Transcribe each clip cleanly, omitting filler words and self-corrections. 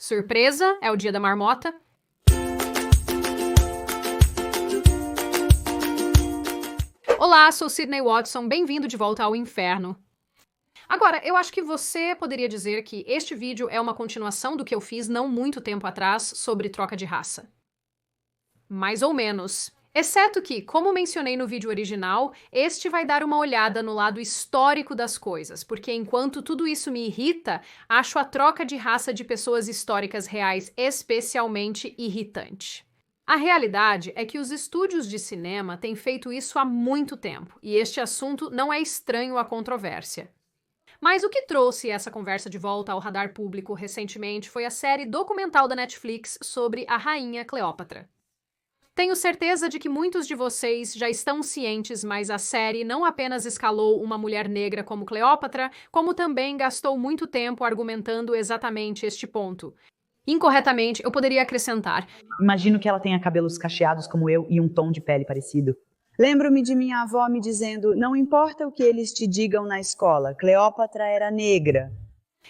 Surpresa, é o dia da marmota? Olá, sou Sydney Watson, bem-vindo de volta ao inferno. Agora, eu acho que você poderia dizer que este vídeo é uma continuação do que eu fiz não muito tempo atrás sobre troca de raça. Mais ou menos. Exceto que, como mencionei no vídeo original, este vai dar uma olhada no lado histórico das coisas, porque enquanto tudo isso me irrita, acho a troca de raça de pessoas históricas reais especialmente irritante. A realidade é que os estúdios de cinema têm feito isso há muito tempo, e este assunto não é estranho à controvérsia. Mas o que trouxe essa conversa de volta ao radar público recentemente foi a série documental da Netflix sobre a rainha Cleópatra. Tenho certeza de que muitos de vocês já estão cientes, mas a série não apenas escalou uma mulher negra como Cleópatra, como também gastou muito tempo argumentando exatamente este ponto. Incorretamente, eu poderia acrescentar: imagino que ela tenha cabelos cacheados como eu e um tom de pele parecido. Lembro-me de minha avó me dizendo, não importa o que eles te digam na escola, Cleópatra era negra.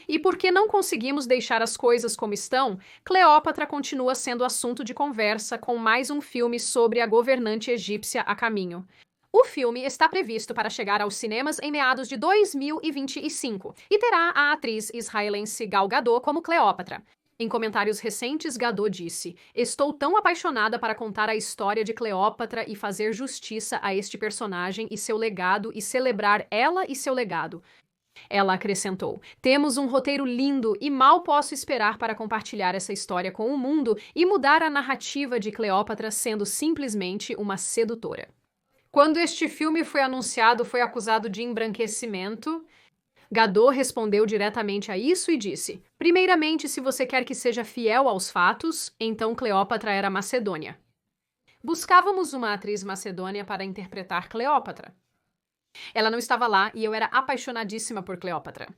E porque não conseguimos deixar as coisas como estão, Cleópatra continua sendo assunto de conversa com mais um filme sobre a governante egípcia a caminho. O filme está previsto para chegar aos cinemas em meados de 2025 e terá a atriz israelense Gal Gadot como Cleópatra. Em comentários recentes, Gadot disse: "Estou tão apaixonada para contar a história de Cleópatra e fazer justiça a este personagem e seu legado e celebrar ela e seu legado." Ela acrescentou: "Temos um roteiro lindo e mal posso esperar para compartilhar essa história com o mundo e mudar a narrativa de Cleópatra sendo simplesmente uma sedutora." Quando este filme foi anunciado, foi acusado de embranquecimento. Gadot respondeu diretamente a isso e disse: "Primeiramente, se você quer que seja fiel aos fatos, então Cleópatra era macedônia. Buscávamos uma atriz macedônia para interpretar Cleópatra. Ela não estava lá e eu era apaixonadíssima por Cleópatra."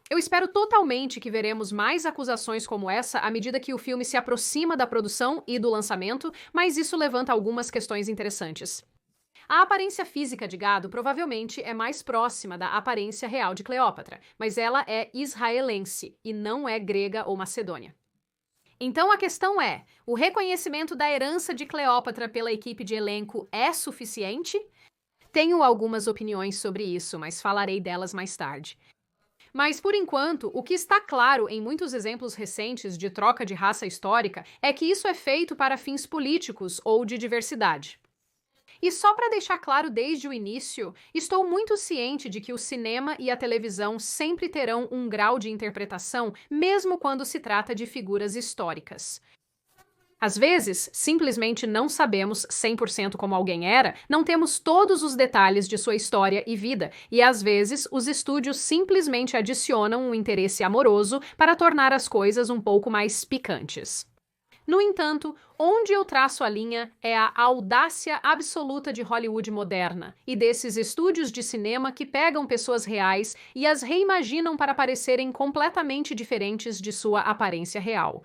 Eu espero totalmente que veremos mais acusações como essa à medida que o filme se aproxima da produção e do lançamento, mas isso levanta algumas questões interessantes. A aparência física de Gado provavelmente é mais próxima da aparência real de Cleópatra, mas ela é israelense e não é grega ou macedônia. Então a questão é: o reconhecimento da herança de Cleópatra pela equipe de elenco é suficiente? Tenho algumas opiniões sobre isso, mas falarei delas mais tarde. Mas, por enquanto, o que está claro em muitos exemplos recentes de troca de raça histórica é que isso é feito para fins políticos ou de diversidade. E só para deixar claro desde o início, estou muito ciente de que o cinema e a televisão sempre terão um grau de interpretação, mesmo quando se trata de figuras históricas. Às vezes, simplesmente não sabemos 100% como alguém era, não temos todos os detalhes de sua história e vida, e às vezes os estúdios simplesmente adicionam um interesse amoroso para tornar as coisas um pouco mais picantes. No entanto, onde eu traço a linha é a audácia absoluta de Hollywood moderna e desses estúdios de cinema que pegam pessoas reais e as reimaginam para parecerem completamente diferentes de sua aparência real.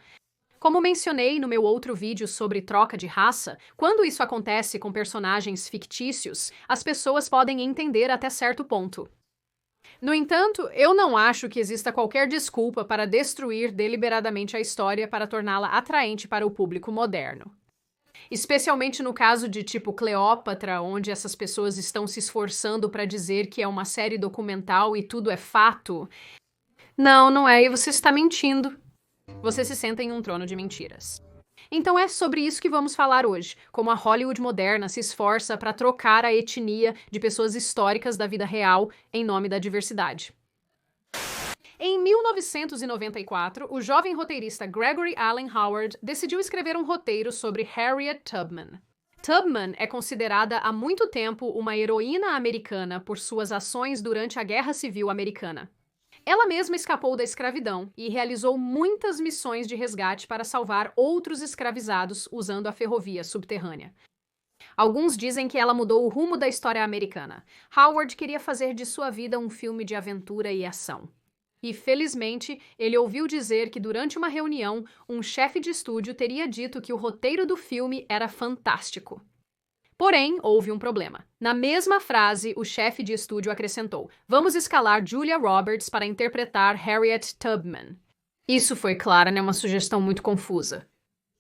Como mencionei no meu outro vídeo sobre troca de raça, quando isso acontece com personagens fictícios, as pessoas podem entender até certo ponto. No entanto, eu não acho que exista qualquer desculpa para destruir deliberadamente a história para torná-la atraente para o público moderno. Especialmente no caso de tipo Cleópatra, onde essas pessoas estão se esforçando para dizer que é uma série documental e tudo é fato. Não, não é, e você está mentindo. Você se senta em um trono de mentiras. Então é sobre isso que vamos falar hoje, como a Hollywood moderna se esforça para trocar a etnia de pessoas históricas da vida real em nome da diversidade. Em 1994, o jovem roteirista Gregory Allen Howard decidiu escrever um roteiro sobre Harriet Tubman. Tubman é considerada há muito tempo uma heroína americana por suas ações durante a Guerra Civil Americana. Ela mesma escapou da escravidão e realizou muitas missões de resgate para salvar outros escravizados usando a ferrovia subterrânea. Alguns dizem que ela mudou o rumo da história americana. Howard queria fazer de sua vida um filme de aventura e ação. E, felizmente, ele ouviu dizer que durante uma reunião, um chefe de estúdio teria dito que o roteiro do filme era fantástico. Porém, houve um problema. Na mesma frase, o chefe de estúdio acrescentou: "Vamos escalar Julia Roberts para interpretar Harriet Tubman." Isso foi, claro, né? Uma sugestão muito confusa.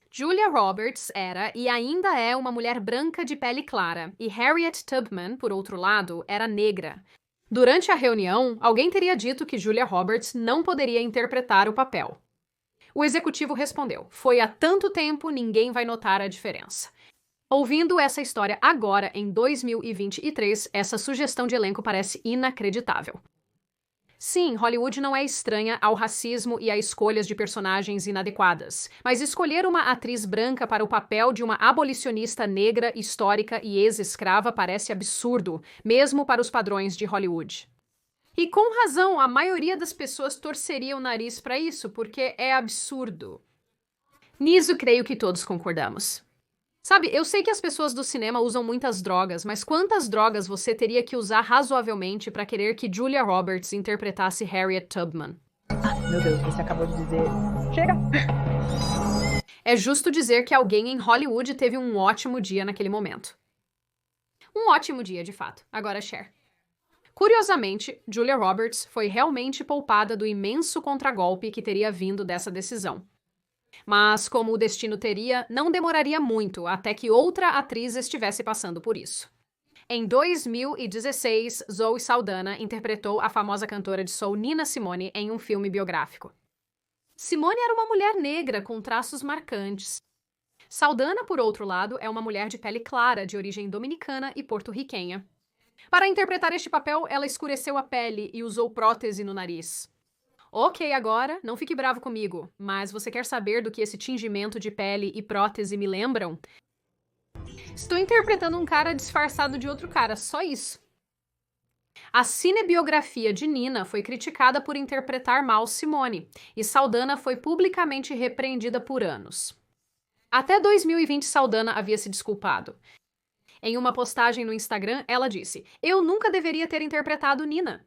Julia Roberts era e ainda é uma mulher branca de pele clara, e Harriet Tubman, por outro lado, era negra. Durante a reunião, alguém teria dito que Julia Roberts não poderia interpretar o papel. O executivo respondeu: "Foi há tanto tempo, ninguém vai notar a diferença." Ouvindo essa história agora, em 2023, essa sugestão de elenco parece inacreditável. Sim, Hollywood não é estranha ao racismo e a escolhas de personagens inadequadas, mas escolher uma atriz branca para o papel de uma abolicionista negra, histórica e ex-escrava parece absurdo, mesmo para os padrões de Hollywood. E com razão, a maioria das pessoas torceria o nariz para isso, porque é absurdo. Nisso creio que todos concordamos. Sabe, eu sei que as pessoas do cinema usam muitas drogas, mas quantas drogas você teria que usar razoavelmente para querer que Julia Roberts interpretasse Harriet Tubman? Meu Deus, você acabou de dizer. Chega! É justo dizer que alguém em Hollywood teve um ótimo dia naquele momento. Um ótimo dia, de fato. Agora, Cher. Curiosamente, Julia Roberts foi realmente poupada do imenso contragolpe que teria vindo dessa decisão. Mas, como o destino teria, não demoraria muito até que outra atriz estivesse passando por isso. Em 2016, Zoe Saldana interpretou a famosa cantora de soul Nina Simone em um filme biográfico. Simone era uma mulher negra com traços marcantes. Saldana, por outro lado, é uma mulher de pele clara, de origem dominicana e porto-riquenha. Para interpretar este papel, ela escureceu a pele e usou prótese no nariz. Ok, agora, não fique bravo comigo, mas você quer saber do que esse tingimento de pele e prótese me lembram? Estou interpretando um cara disfarçado de outro cara, só isso. A cinebiografia de Nina foi criticada por interpretar mal Simone, e Saldana foi publicamente repreendida por anos. Até 2020, Saldana havia se desculpado. Em uma postagem no Instagram, ela disse: "Eu nunca deveria ter interpretado Nina."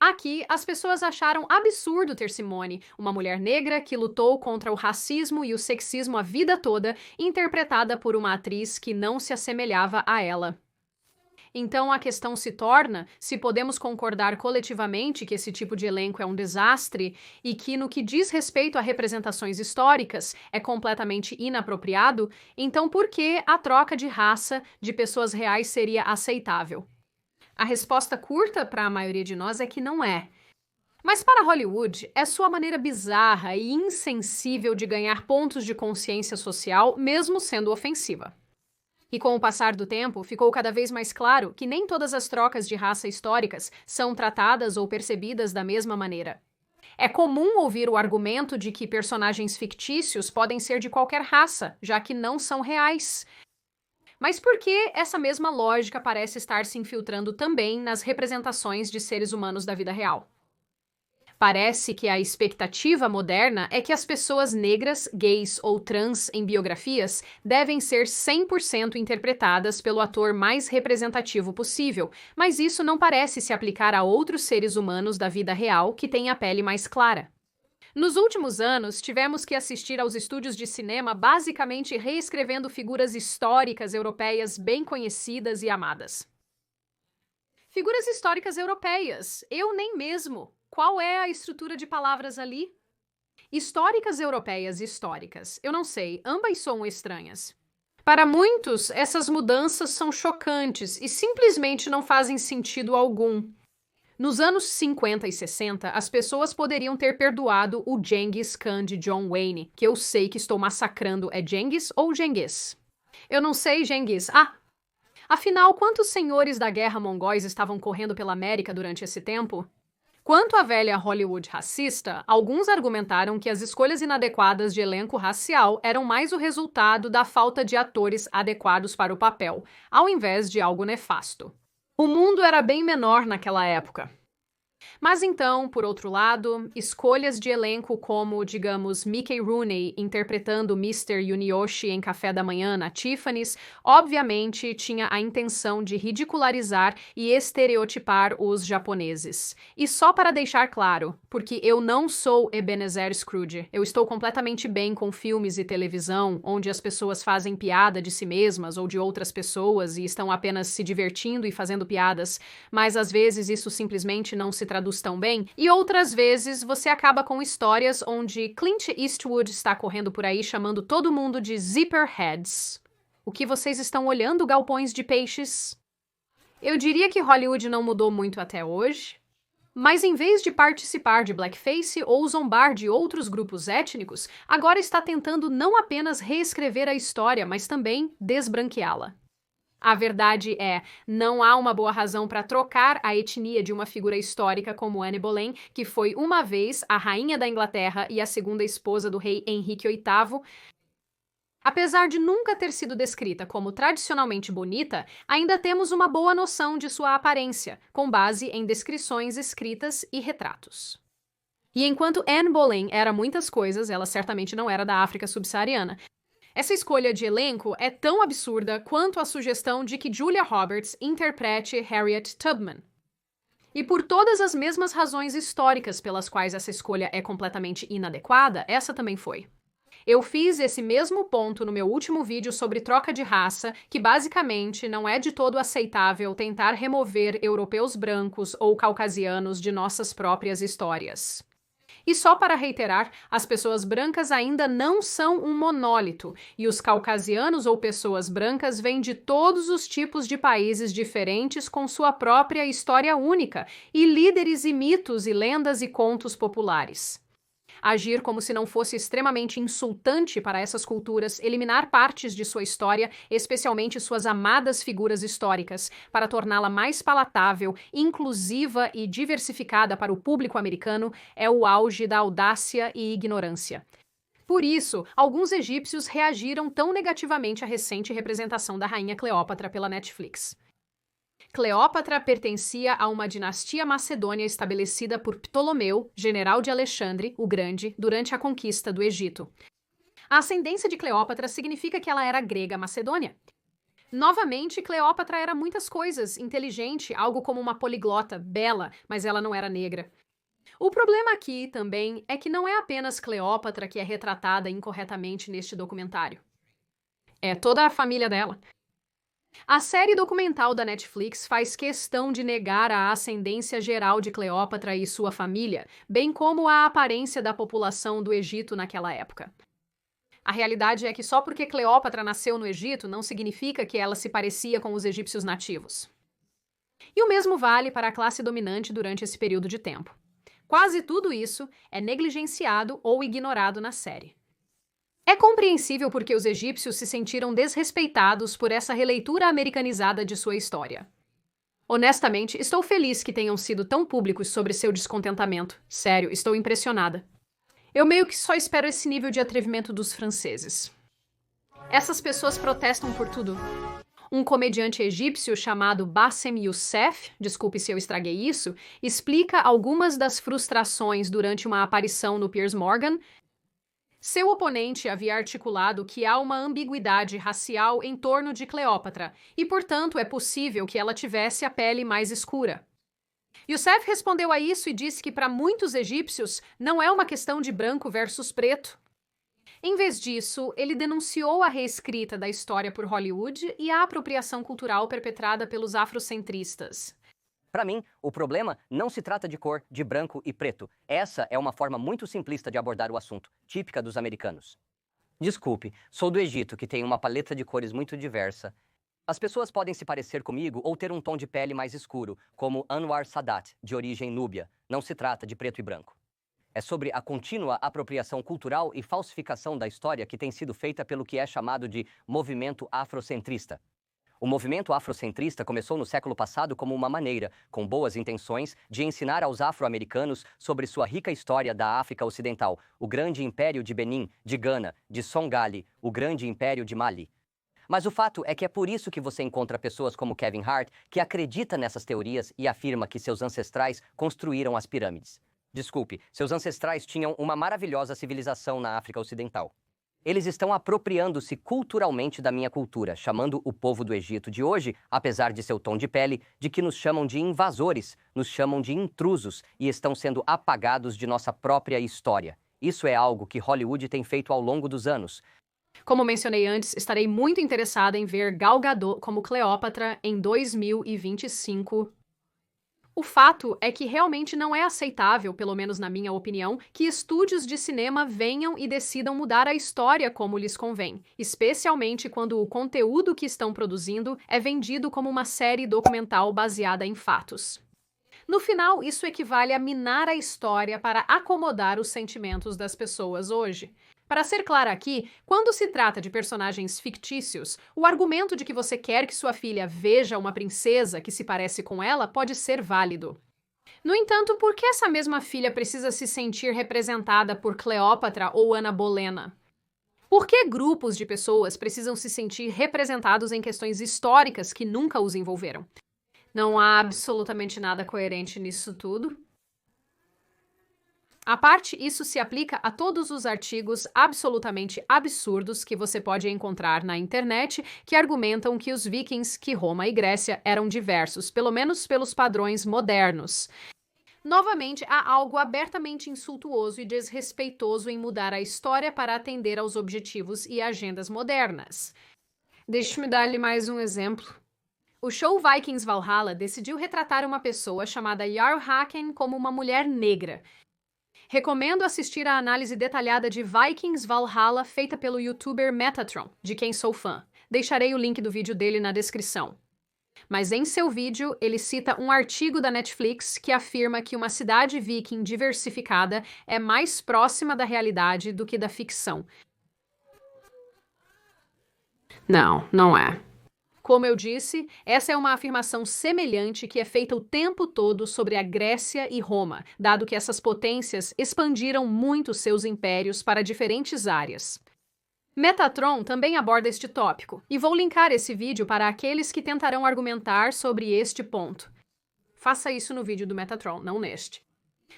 Aqui, as pessoas acharam absurdo ter Simone, uma mulher negra que lutou contra o racismo e o sexismo a vida toda, interpretada por uma atriz que não se assemelhava a ela. Então a questão se torna se podemos concordar coletivamente que esse tipo de elenco é um desastre e que, no que diz respeito a representações históricas, é completamente inapropriado, então por que a troca de raça de pessoas reais seria aceitável? A resposta curta para a maioria de nós é que não é. Mas para Hollywood, é sua maneira bizarra e insensível de ganhar pontos de consciência social, mesmo sendo ofensiva. E com o passar do tempo, ficou cada vez mais claro que nem todas as trocas de raça históricas são tratadas ou percebidas da mesma maneira. É comum ouvir o argumento de que personagens fictícios podem ser de qualquer raça, já que não são reais. Mas por que essa mesma lógica parece estar se infiltrando também nas representações de seres humanos da vida real? Parece que a expectativa moderna é que as pessoas negras, gays ou trans em biografias devem ser 100% interpretadas pelo ator mais representativo possível, mas isso não parece se aplicar a outros seres humanos da vida real que têm a pele mais clara. Nos últimos anos, tivemos que assistir aos estúdios de cinema basicamente reescrevendo figuras históricas europeias bem conhecidas e amadas. Figuras históricas europeias, eu nem mesmo. Qual é a estrutura de palavras ali? Históricas europeias históricas, eu não sei, ambas são estranhas. Para muitos, essas mudanças são chocantes e simplesmente não fazem sentido algum. Nos anos 50 e 60, as pessoas poderiam ter perdoado o Genghis Khan de John Wayne, que eu sei que estou massacrando, é Genghis ou Genghis? Eu não sei, Genghis. Afinal, quantos senhores da guerra mongóis estavam correndo pela América durante esse tempo? Quanto à velha Hollywood racista, alguns argumentaram que as escolhas inadequadas de elenco racial eram mais o resultado da falta de atores adequados para o papel, ao invés de algo nefasto. O mundo era bem menor naquela época. Mas então, por outro lado, escolhas de elenco como, digamos, Mickey Rooney interpretando Mr. Yunioshi em Café da Manhã na Tiffany's, obviamente tinha a intenção de ridicularizar e estereotipar os japoneses. E só para deixar claro, porque eu não sou Ebenezer Scrooge, eu estou completamente bem com filmes e televisão onde as pessoas fazem piada de si mesmas ou de outras pessoas e estão apenas se divertindo e fazendo piadas, mas às vezes isso simplesmente não se traduz tão bem, e outras vezes você acaba com histórias onde Clint Eastwood está correndo por aí chamando todo mundo de zipperheads. O que vocês estão olhando, galpões de peixes? Eu diria que Hollywood não mudou muito até hoje. Mas em vez de participar de blackface ou zombar de outros grupos étnicos, agora está tentando não apenas reescrever a história, mas também desbranqueá-la. A verdade é, não há uma boa razão para trocar a etnia de uma figura histórica como Anne Boleyn, que foi uma vez a rainha da Inglaterra e a segunda esposa do rei Henrique VIII. Apesar de nunca ter sido descrita como tradicionalmente bonita, ainda temos uma boa noção de sua aparência, com base em descrições escritas e retratos. E enquanto Anne Boleyn era muitas coisas, ela certamente não era da África subsaariana. Essa escolha de elenco é tão absurda quanto a sugestão de que Julia Roberts interprete Harriet Tubman. E por todas as mesmas razões históricas pelas quais essa escolha é completamente inadequada, essa também foi. Eu fiz esse mesmo ponto no meu último vídeo sobre troca de raça, que basicamente não é de todo aceitável tentar remover europeus brancos ou caucasianos de nossas próprias histórias. E só para reiterar, as pessoas brancas ainda não são um monólito, e os caucasianos ou pessoas brancas vêm de todos os tipos de países diferentes com sua própria história única, e líderes e mitos e lendas e contos populares. Agir como se não fosse extremamente insultante para essas culturas, eliminar partes de sua história, especialmente suas amadas figuras históricas, para torná-la mais palatável, inclusiva e diversificada para o público americano, é o auge da audácia e ignorância. Por isso, alguns egípcios reagiram tão negativamente à recente representação da rainha Cleópatra pela Netflix. Cleópatra pertencia a uma dinastia macedônia estabelecida por Ptolomeu, general de Alexandre, o Grande, durante a conquista do Egito. A ascendência de Cleópatra significa que ela era grega macedônia. Novamente, Cleópatra era muitas coisas, inteligente, algo como uma poliglota, bela, mas ela não era negra. O problema aqui, também, é que não é apenas Cleópatra que é retratada incorretamente neste documentário. É toda a família dela. A série documental da Netflix faz questão de negar a ascendência geral de Cleópatra e sua família, bem como a aparência da população do Egito naquela época. A realidade é que só porque Cleópatra nasceu no Egito não significa que ela se parecia com os egípcios nativos. E o mesmo vale para a classe dominante durante esse período de tempo. Quase tudo isso é negligenciado ou ignorado na série. É compreensível porque os egípcios se sentiram desrespeitados por essa releitura americanizada de sua história. Honestamente, estou feliz que tenham sido tão públicos sobre seu descontentamento. Sério, estou impressionada. Eu meio que só espero esse nível de atrevimento dos franceses. Essas pessoas protestam por tudo. Um comediante egípcio chamado Bassem Youssef, desculpe se eu estraguei isso, explica algumas das frustrações durante uma aparição no Piers Morgan. Seu oponente havia articulado que há uma ambiguidade racial em torno de Cleópatra e, portanto, é possível que ela tivesse a pele mais escura. Youssef respondeu a isso e disse que para muitos egípcios não é uma questão de branco versus preto. Em vez disso, ele denunciou a reescrita da história por Hollywood e a apropriação cultural perpetrada pelos afrocentristas. Para mim, o problema não se trata de cor, de branco e preto. Essa é uma forma muito simplista de abordar o assunto, típica dos americanos. Desculpe, sou do Egito, que tem uma paleta de cores muito diversa. As pessoas podem se parecer comigo ou ter um tom de pele mais escuro, como Anwar Sadat, de origem núbia. Não se trata de preto e branco. É sobre a contínua apropriação cultural e falsificação da história que tem sido feita pelo que é chamado de movimento afrocentrista. O movimento afrocentrista começou no século passado como uma maneira, com boas intenções, de ensinar aos afro-americanos sobre sua rica história da África Ocidental, o grande império de Benin, de Gana, de Songhali, o grande império de Mali. Mas o fato é que é por isso que você encontra pessoas como Kevin Hart, que acredita nessas teorias e afirma que seus ancestrais construíram as pirâmides. Desculpe, seus ancestrais tinham uma maravilhosa civilização na África Ocidental. Eles estão apropriando-se culturalmente da minha cultura, chamando o povo do Egito de hoje, apesar de seu tom de pele, de que nos chamam de invasores, nos chamam de intrusos e estão sendo apagados de nossa própria história. Isso é algo que Hollywood tem feito ao longo dos anos. Como mencionei antes, estarei muito interessada em ver Gal Gadot como Cleópatra em 2025. O fato é que realmente não é aceitável, pelo menos na minha opinião, que estúdios de cinema venham e decidam mudar a história como lhes convém, especialmente quando o conteúdo que estão produzindo é vendido como uma série documental baseada em fatos. No final, isso equivale a minar a história para acomodar os sentimentos das pessoas hoje. Para ser clara aqui, quando se trata de personagens fictícios, o argumento de que você quer que sua filha veja uma princesa que se parece com ela pode ser válido. No entanto, por que essa mesma filha precisa se sentir representada por Cleópatra ou Ana Bolena? Por que grupos de pessoas precisam se sentir representados em questões históricas que nunca os envolveram? Não há absolutamente nada coerente nisso tudo. À parte, isso se aplica a todos os artigos absolutamente absurdos que você pode encontrar na internet que argumentam que os vikings, que Roma e Grécia eram diversos, pelo menos pelos padrões modernos. Novamente, há algo abertamente insultuoso e desrespeitoso em mudar a história para atender aos objetivos e agendas modernas. Deixe-me dar-lhe mais um exemplo. O show Vikings Valhalla decidiu retratar uma pessoa chamada Jarl Haken como uma mulher negra. Recomendo assistir à análise detalhada de Vikings Valhalla feita pelo youtuber Metatron, de quem sou fã. Deixarei o link do vídeo dele na descrição. Mas em seu vídeo, ele cita um artigo da Netflix que afirma que uma cidade viking diversificada é mais próxima da realidade do que da ficção. Não, não é. Como eu disse, essa é uma afirmação semelhante que é feita o tempo todo sobre a Grécia e Roma, dado que essas potências expandiram muito seus impérios para diferentes áreas. Metatron também aborda este tópico, e vou linkar esse vídeo para aqueles que tentarão argumentar sobre este ponto. Faça isso no vídeo do Metatron, não neste.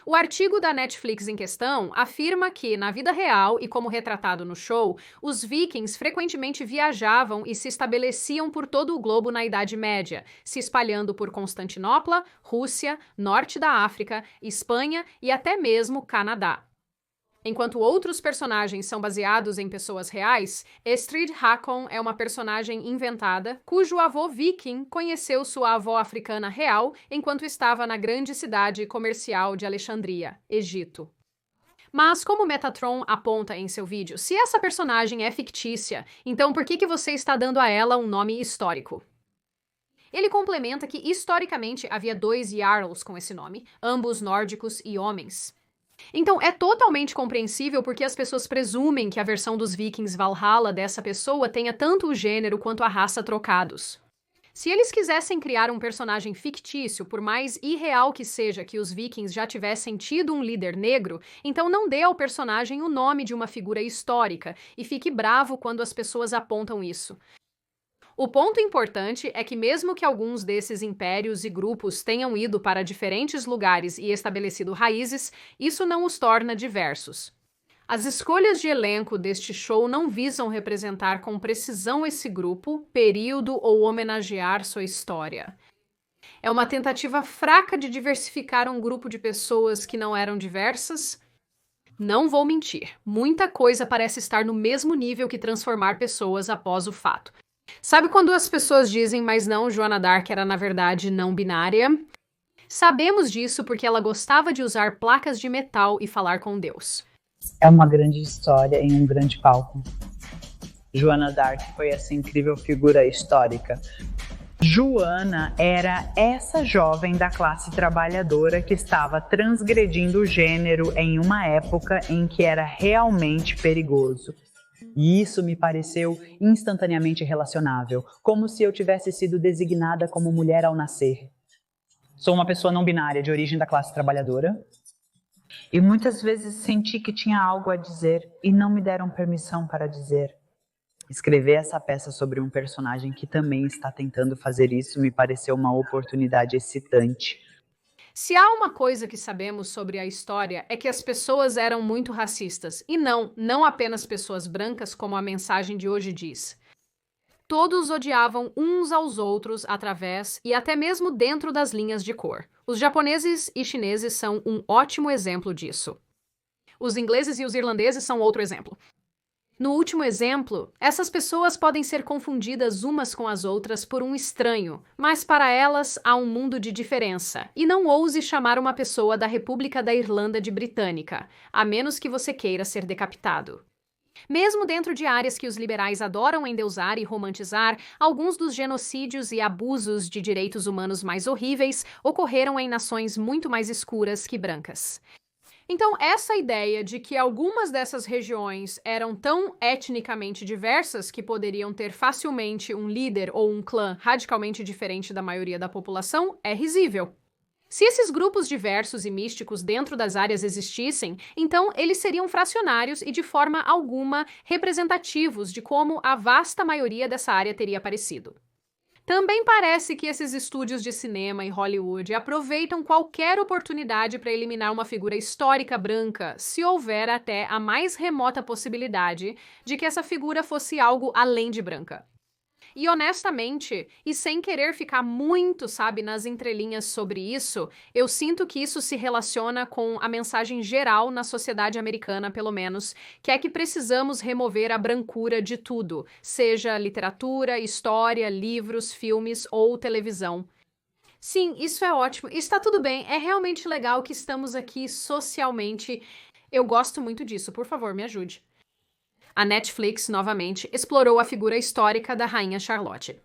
O artigo da Netflix em questão afirma que, na vida real e como retratado no show, os vikings frequentemente viajavam e se estabeleciam por todo o globo na Idade Média, se espalhando por Constantinopla, Rússia, Norte da África, Espanha e até mesmo Canadá. Enquanto outros personagens são baseados em pessoas reais, Estrid Hakon é uma personagem inventada, cujo avô viking conheceu sua avó africana real enquanto estava na grande cidade comercial de Alexandria, Egito. Mas, como Metatron aponta em seu vídeo, se essa personagem é fictícia, então por que você está dando a ela um nome histórico? Ele complementa que, historicamente, havia 2 Jarls com esse nome, ambos nórdicos e homens. Então, é totalmente compreensível porque as pessoas presumem que a versão dos Vikings Valhalla dessa pessoa tenha tanto o gênero quanto a raça trocados. Se eles quisessem criar um personagem fictício, por mais irreal que seja que os Vikings já tivessem tido um líder negro, então não dê ao personagem o nome de uma figura histórica e fique bravo quando as pessoas apontam isso. O ponto importante é que mesmo que alguns desses impérios e grupos tenham ido para diferentes lugares e estabelecido raízes, isso não os torna diversos. As escolhas de elenco deste show não visam representar com precisão esse grupo, período ou homenagear sua história. É uma tentativa fraca de diversificar um grupo de pessoas que não eram diversas. Não vou mentir, muita coisa parece estar no mesmo nível que transformar pessoas após o fato. Sabe quando as pessoas dizem, mas não, Joana d'Arc era na verdade não binária? Sabemos disso porque ela gostava de usar placas de metal e falar com Deus. É uma grande história em um grande palco. Joana d'Arc foi essa incrível figura histórica. Joana era essa jovem da classe trabalhadora que estava transgredindo o gênero em uma época em que era realmente perigoso. E isso me pareceu instantaneamente relacionável, como se eu tivesse sido designada como mulher ao nascer. Sou uma pessoa não binária de origem da classe trabalhadora e muitas vezes senti que tinha algo a dizer e não me deram permissão para dizer. Escrever essa peça sobre um personagem que também está tentando fazer isso me pareceu uma oportunidade excitante. Se há uma coisa que sabemos sobre a história é que as pessoas eram muito racistas, e não apenas pessoas brancas como a mensagem de hoje diz. Todos odiavam uns aos outros através e até mesmo dentro das linhas de cor. Os japoneses e chineses são um ótimo exemplo disso. Os ingleses e os irlandeses são outro exemplo. No último exemplo, essas pessoas podem ser confundidas umas com as outras por um estranho, mas para elas há um mundo de diferença, e não ouse chamar uma pessoa da República da Irlanda de britânica, a menos que você queira ser decapitado. Mesmo dentro de áreas que os liberais adoram endeusar e romantizar, alguns dos genocídios e abusos de direitos humanos mais horríveis ocorreram em nações muito mais escuras que brancas. Então, essa ideia de que algumas dessas regiões eram tão etnicamente diversas que poderiam ter facilmente um líder ou um clã radicalmente diferente da maioria da população é risível. Se esses grupos diversos e místicos dentro das áreas existissem, então eles seriam fracionários e de forma alguma representativos de como a vasta maioria dessa área teria aparecido. Também parece que esses estúdios de cinema e Hollywood aproveitam qualquer oportunidade para eliminar uma figura histórica branca, se houver até a mais remota possibilidade de que essa figura fosse algo além de branca. E honestamente, e sem querer ficar muito, nas entrelinhas sobre isso, eu sinto que isso se relaciona com a mensagem geral na sociedade americana, pelo menos, que é que precisamos remover a brancura de tudo, seja literatura, história, livros, filmes ou televisão. Sim, isso é ótimo, está tudo bem, é realmente legal que estamos aqui socialmente. Eu gosto muito disso, por favor, me ajude. A Netflix, novamente, explorou a figura histórica da Rainha Charlotte.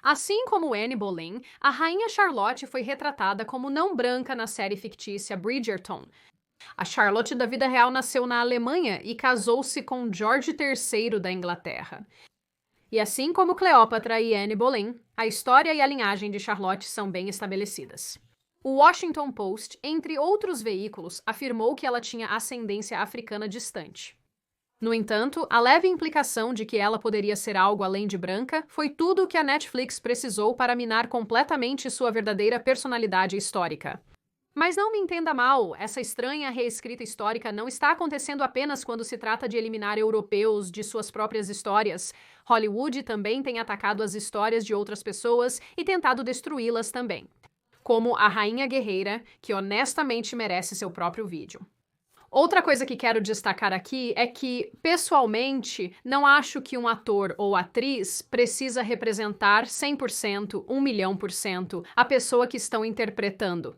Assim como Anne Boleyn, a Rainha Charlotte foi retratada como não branca na série fictícia Bridgerton. A Charlotte da vida real nasceu na Alemanha e casou-se com George III da Inglaterra. E assim como Cleópatra e Anne Boleyn, a história e a linhagem de Charlotte são bem estabelecidas. O Washington Post, entre outros veículos, afirmou que ela tinha ascendência africana distante. No entanto, a leve implicação de que ela poderia ser algo além de branca foi tudo o que a Netflix precisou para minar completamente sua verdadeira personalidade histórica. Mas não me entenda mal, essa estranha reescrita histórica não está acontecendo apenas quando se trata de eliminar europeus de suas próprias histórias. Hollywood também tem atacado as histórias de outras pessoas e tentado destruí-las também. Como a Rainha Guerreira, que honestamente merece seu próprio vídeo. Outra coisa que quero destacar aqui é que, pessoalmente, não acho que um ator ou atriz precisa representar 100%, 1.000.000%, a pessoa que estão interpretando.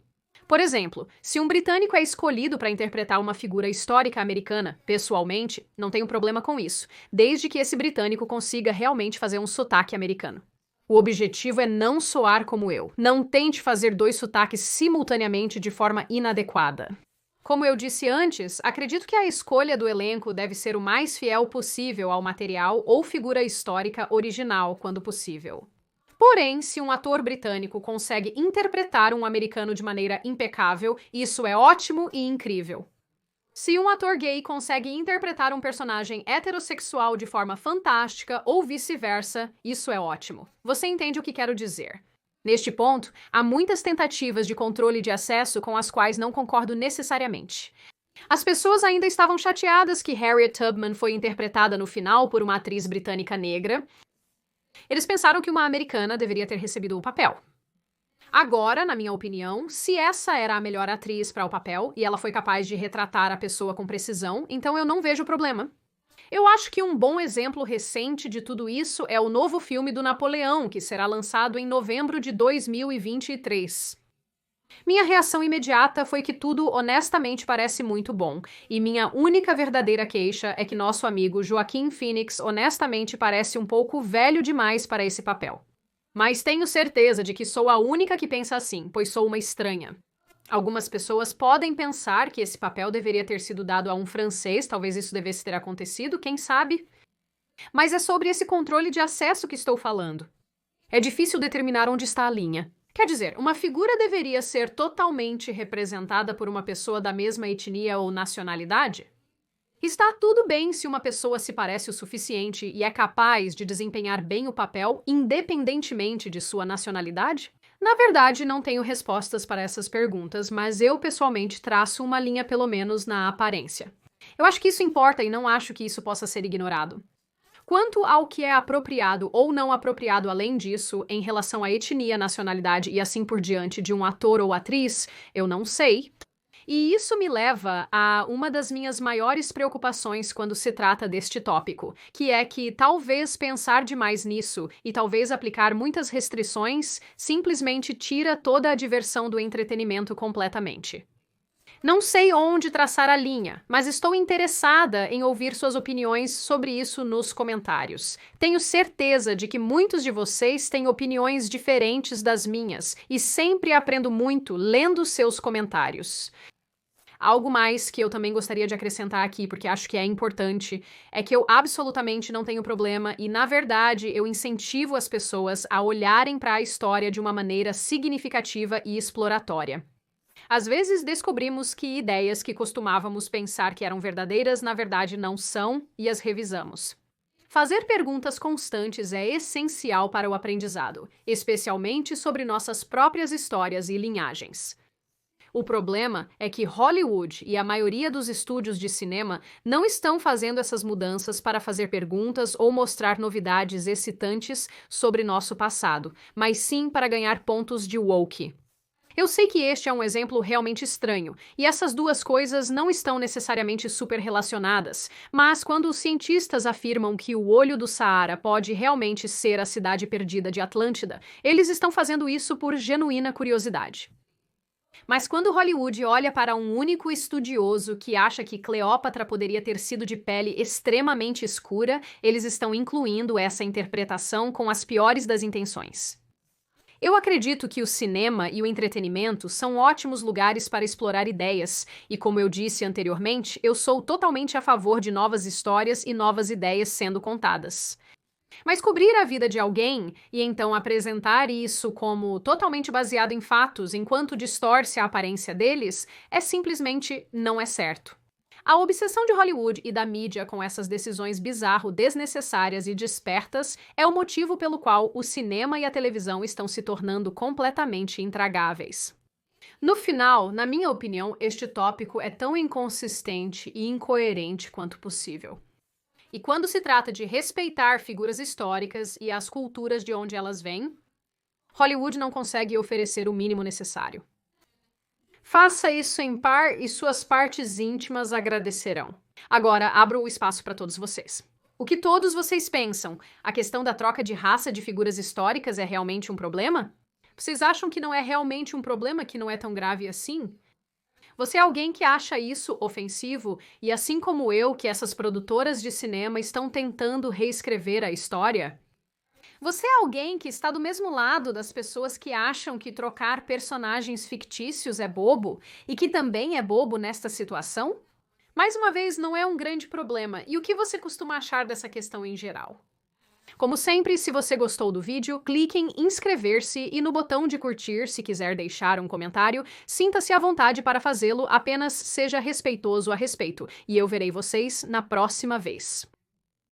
Por exemplo, se um britânico é escolhido para interpretar uma figura histórica americana, pessoalmente, não tenho problema com isso, desde que esse britânico consiga realmente fazer um sotaque americano. O objetivo é não soar como eu. Não tente fazer 2 sotaques simultaneamente de forma inadequada. Como eu disse antes, acredito que a escolha do elenco deve ser o mais fiel possível ao material ou figura histórica original, quando possível. Porém, se um ator britânico consegue interpretar um americano de maneira impecável, isso é ótimo e incrível. Se um ator gay consegue interpretar um personagem heterossexual de forma fantástica ou vice-versa, isso é ótimo. Você entende o que quero dizer? Neste ponto, há muitas tentativas de controle de acesso com as quais não concordo necessariamente. As pessoas ainda estavam chateadas que Harriet Tubman foi interpretada no final por uma atriz britânica negra. Eles pensaram que uma americana deveria ter recebido o papel. Agora, na minha opinião, se essa era a melhor atriz para o papel e ela foi capaz de retratar a pessoa com precisão, então eu não vejo problema. Eu acho que um bom exemplo recente de tudo isso é o novo filme do Napoleão, que será lançado em novembro de 2023. Minha reação imediata foi que tudo honestamente parece muito bom, e minha única verdadeira queixa é que nosso amigo Joaquin Phoenix honestamente parece um pouco velho demais para esse papel. Mas tenho certeza de que sou a única que pensa assim, pois sou uma estranha. Algumas pessoas podem pensar que esse papel deveria ter sido dado a um francês, talvez isso devesse ter acontecido, quem sabe? Mas é sobre esse controle de acesso que estou falando. É difícil determinar onde está a linha. Quer dizer, uma figura deveria ser totalmente representada por uma pessoa da mesma etnia ou nacionalidade? Está tudo bem se uma pessoa se parece o suficiente e é capaz de desempenhar bem o papel, independentemente de sua nacionalidade? Na verdade, não tenho respostas para essas perguntas, mas eu pessoalmente traço uma linha pelo menos na aparência. Eu acho que isso importa e não acho que isso possa ser ignorado. Quanto ao que é apropriado ou não apropriado além disso, em relação à etnia, nacionalidade e assim por diante de um ator ou atriz, eu não sei. E isso me leva a uma das minhas maiores preocupações quando se trata deste tópico, que é que talvez pensar demais nisso e talvez aplicar muitas restrições simplesmente tira toda a diversão do entretenimento completamente. Não sei onde traçar a linha, mas estou interessada em ouvir suas opiniões sobre isso nos comentários. Tenho certeza de que muitos de vocês têm opiniões diferentes das minhas e sempre aprendo muito lendo seus comentários. Algo mais que eu também gostaria de acrescentar aqui, porque acho que é importante, é que eu absolutamente não tenho problema e, na verdade, eu incentivo as pessoas a olharem para a história de uma maneira significativa e exploratória. Às vezes descobrimos que ideias que costumávamos pensar que eram verdadeiras, na verdade não são, e as revisamos. Fazer perguntas constantes é essencial para o aprendizado, especialmente sobre nossas próprias histórias e linhagens. O problema é que Hollywood e a maioria dos estúdios de cinema não estão fazendo essas mudanças para fazer perguntas ou mostrar novidades excitantes sobre nosso passado, mas sim para ganhar pontos de woke. Eu sei que este é um exemplo realmente estranho, e essas duas coisas não estão necessariamente super relacionadas, mas quando os cientistas afirmam que o olho do Saara pode realmente ser a cidade perdida de Atlântida, eles estão fazendo isso por genuína curiosidade. Mas quando Hollywood olha para um único estudioso que acha que Cleópatra poderia ter sido de pele extremamente escura, eles estão incluindo essa interpretação com as piores das intenções. Eu acredito que o cinema e o entretenimento são ótimos lugares para explorar ideias, e como eu disse anteriormente, eu sou totalmente a favor de novas histórias e novas ideias sendo contadas. Mas cobrir a vida de alguém e então apresentar isso como totalmente baseado em fatos enquanto distorce a aparência deles simplesmente não é certo. A obsessão de Hollywood e da mídia com essas decisões bizarro, desnecessárias e despertas é o motivo pelo qual o cinema e a televisão estão se tornando completamente intragáveis. No final, na minha opinião, este tópico é tão inconsistente e incoerente quanto possível. E quando se trata de respeitar figuras históricas e as culturas de onde elas vêm, Hollywood não consegue oferecer o mínimo necessário. Faça isso em par e suas partes íntimas agradecerão. Agora, abro o espaço para todos vocês. O que todos vocês pensam? A questão da troca de raça de figuras históricas é realmente um problema? Vocês acham que não é realmente um problema, que não é tão grave assim? Você é alguém que acha isso ofensivo e, assim como eu, que essas produtoras de cinema estão tentando reescrever a história? Você é alguém que está do mesmo lado das pessoas que acham que trocar personagens fictícios é bobo e que também é bobo nesta situação? Mais uma vez, não é um grande problema. E o que você costuma achar dessa questão em geral? Como sempre, se você gostou do vídeo, clique em inscrever-se e no botão de curtir se quiser deixar um comentário. Sinta-se à vontade para fazê-lo, apenas seja respeitoso a respeito. E eu verei vocês na próxima vez.